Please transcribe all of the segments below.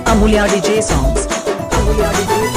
Amulya DJ songs. Amulya DJ.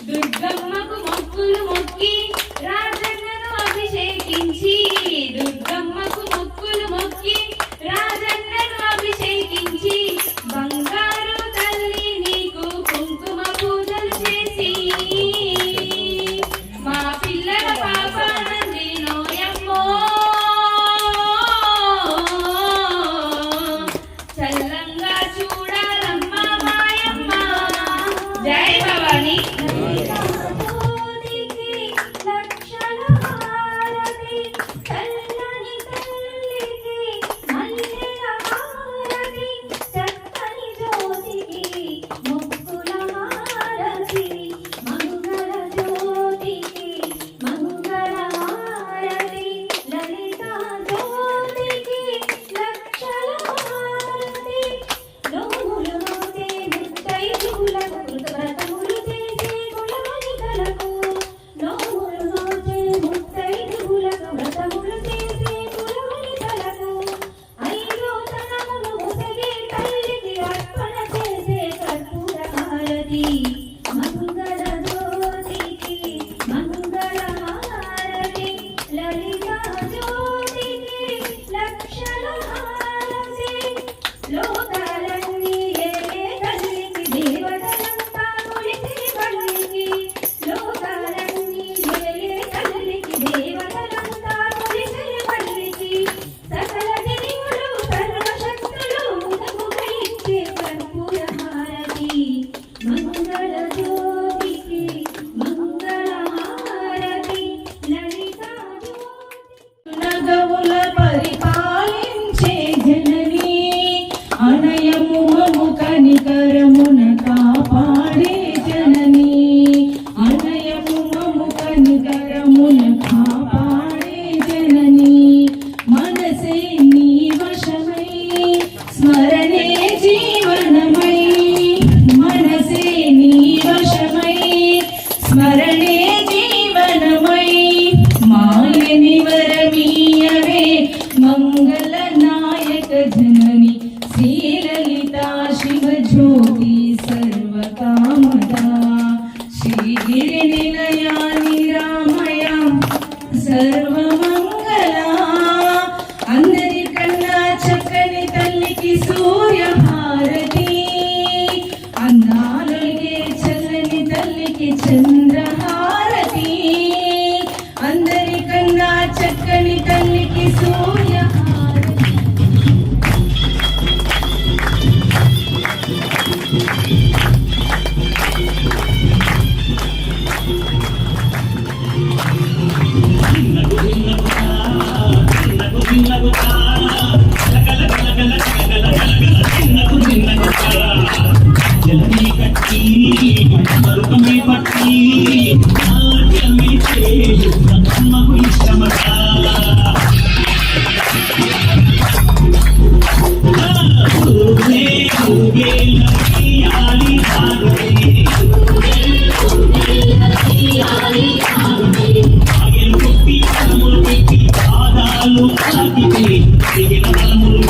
దుర్గమ్మకు మొక్కులు మొక్కి స్మరణే జీవనమై మాయని వరమీయవే మంగళ నాయక జనని శ్రీలలితా శివజ్యోతి సర్వకామదా శ్రీగిరి నిలయా నిరామయ సర్వమంగళా అందరికన్నా చక్కని తల్లికి సూర్యహారతి అందాలొలిగే చల్లని తల్లికి చంద్రహారతి అందరికన్నా చక్కని తల్లికి సూర్యహారతి జలమే కట్టి మరుకమే పట్టి నాట్యమే చేయు అమ్మకు ఇష్టమట ఊగే ఊగే నడియాలి ఆగెలు కొట్టి అలములు పెట్టి పాదాలు తాకితే తిరిగిన బలములు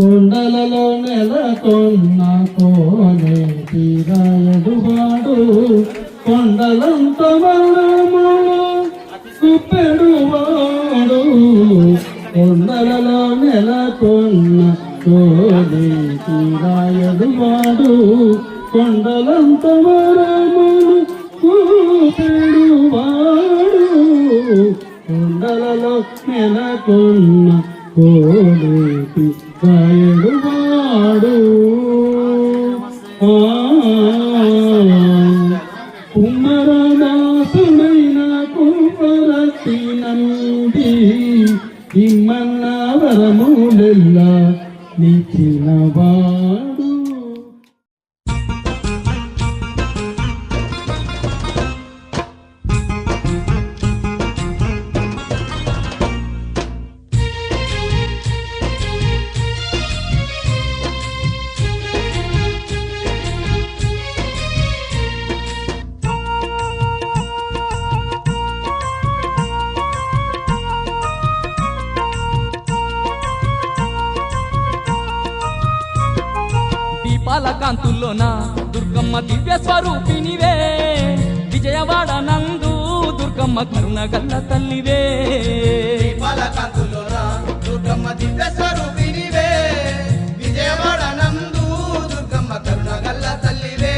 కొండలలో నెలకొన్న కోనేటి రాయడువాడు కొండలంత వరములు కుప్పెడువాడు కొండలలో నెలకొన్న కోనేటి రాయడువాడు కొండలంత వరములు కుప్పెడువాడు కొండలలో నెలకొన్న కోనేటి రాయడువాడు కుమ్మరదాసుడైన కుమ్మరతి నంది ఇమ్మన్న వరములెల్లా నిచ్చినవాడు. దీపాల కాంతుల్లోన దుర్గమ్మ దివ్య స్వరూపినివే విజయవాడ నందు దుర్గమ్మ కరుణ గల్ల తల్లివే బాలకాంతులోన దుర్గమ్మ దివ్య స్వరూపినివే విజయవాడ నందు దుర్గమ్మ కరుణ గల్ల తల్లివే.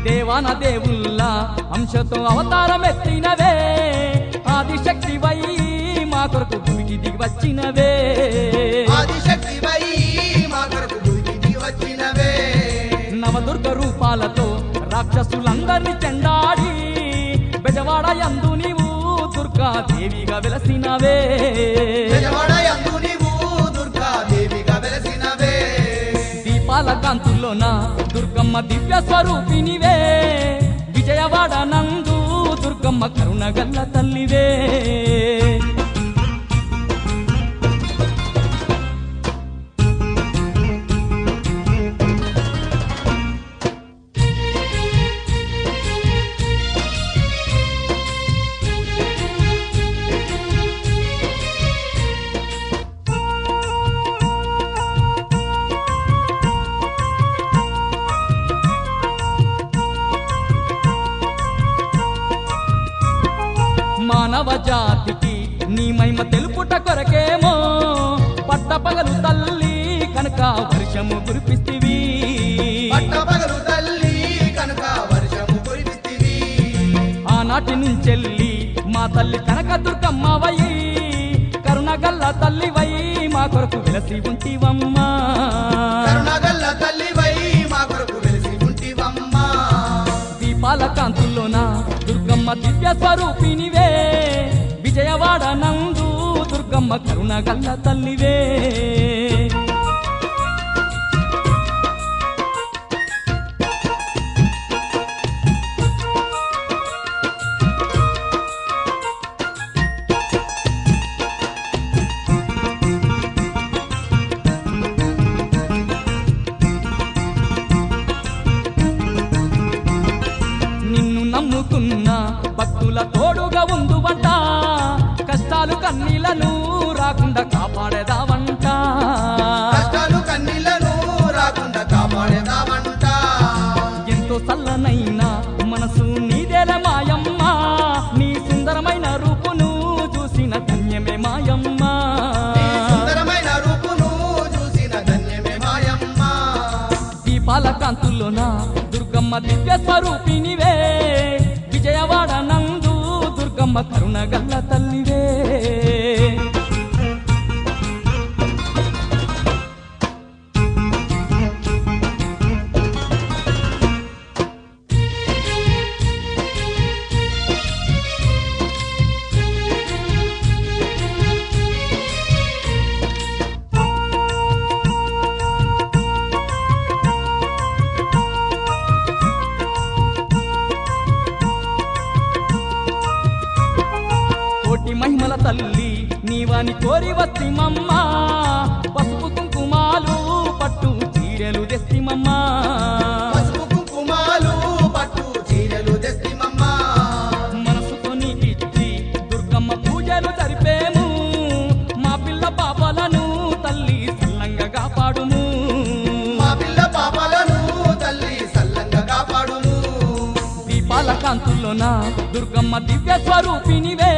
దేవాన దేవుళ్ళ అంశతో అవతారం ఎత్తినవే ఆదిశక్తి వై మా కొరకు భూమికి దిగి వచ్చినవే ఆదిశక్తి వై మా కొరకు భూమికి దిగి వచ్చినవే. నవదుర్గ రూపాలతో రాక్షసులందరినీ చెండాడి బెజవాడ యందు నీవు దుర్గాదేవిగా వెలసినవే విజయవాడ యందు నీవు దుర్గాదేవిగా వెలసినవే. దీపాల కాంతుల్లోన దుర్గమ్మ దివ్య స్వరూపినివే విజయవాడ నందు దుర్గమ్మ కరుణ గల్ల తల్లివే మానవ జాతికి నీ మహిమ తెలుపుట కొరకేమో పట్టపగలు తల్లి కనుక వర్షము కురిపిస్తివి పట్టపగలు తల్లి కనుక వర్షము కురిపిస్తివి. ఆనాటి నుంచెల్లి మా తల్లి కనక దుర్గమ్మవై కరుణగల్ల తల్లివై మా కొరకు వెలసి ఉంటివమ్మా కరుణ గల్ల తల్లివై మా కొరకు వెలిసి ఉంటివమ్మా. దీపాల కాంతుల్లోన దుర్గమ్మ దివ్య స్వరూపినివే విజయవాడ నందు దుర్గమ్మ కరుణ గల్ల తల్లివే నిన్ను నమ్ముకున్న భక్తుల తోడుగా ఉందువంట కష్టాలు కన్నీళ్లను రాకుండా కాపాడేదావంట కష్టాలు కన్నీళ్లను రాకుండా కాపాడేదామంట. ఎంతో చల్లనైన మనసు నీదేల మాయమ్మ నీ సుందరమైన రూపును చూసిన ధన్యమే మాయమ్మ నీ సుందరమైన రూపును చూసిన ధన్యమే మాయమ్మ. దీపాల కాంతుల్లోన దుర్గమ్మ దివ్య స్వరూపినివే విజయవాడ నందు దుర్గమ్మ కరుణ గల్ల తల్లివే నిన్నని కోరి వస్తిమమ్మ పసుపు కుంకుమాలు పట్టు చీరలు తెస్తిమమ్మ పసుపు కుంకుమాలు పట్టు చీరలు తెస్తిమమ్మ మనసుతో నీకిచ్చి దుర్గమ్మ పూజలు జరిపేము మా పిల్ల పాపలను తల్లి సల్లంగా కాపాడుము మా పిల్ల పాపలను తల్లి సల్లంగా కాపాడును దీపాల కాంతుల్లోన దుర్గమ్మ దివ్య స్వరూపినివే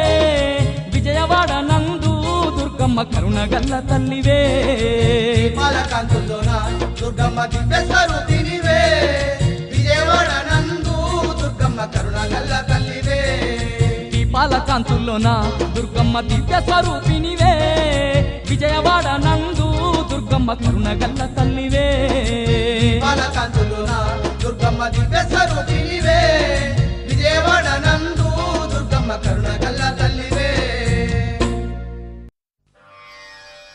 విజయవాడ నందు దుర్గమ్మ కరుణగల్ల తల్లివే పాలకాంతుల్లోన దుర్గమ్మ దివ్య స్వరూపినివే విజయవాడ నందు దుర్గమ్మ కరుణగల్ల తల్లివే దీపాల కాంతుల్లోన దుర్గమ్మ దివ్య స్వరూపినివే విజయవాడ నందు దుర్గమ్మ కరుణగల్ల తల్లివే పాలకాంతుల్లోన దుర్గమ్మ దివ్య స్వరూపినివే విజయవాడ నందు దుర్గమ్మ కరుణగల్ల తల్లివే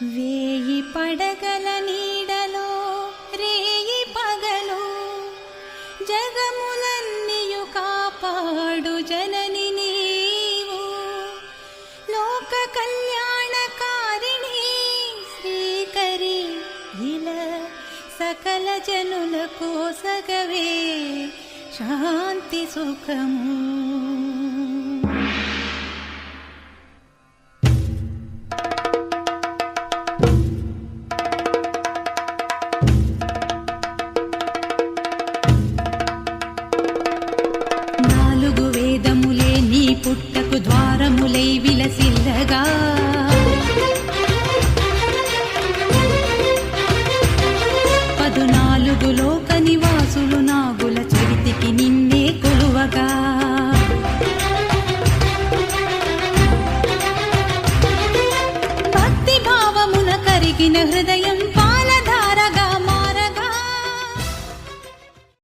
వేయి పడగల నీడలో రేయి పగలు జగములన్నీయు కాపాడు జనని నీవు లోక కళ్యాణకారిణి శ్రీకరి ఇలా సకల జనులకు సగవే శాంతి సుఖము నాలుగు వేదములే నీ పుట్టకు ద్వారములై విలసిల్లగా పదునాలుగు లోక నివాసులు నాగుల చరితికి నిన్నే కొలువగా భక్తి భావమున కరిగిన హృదయం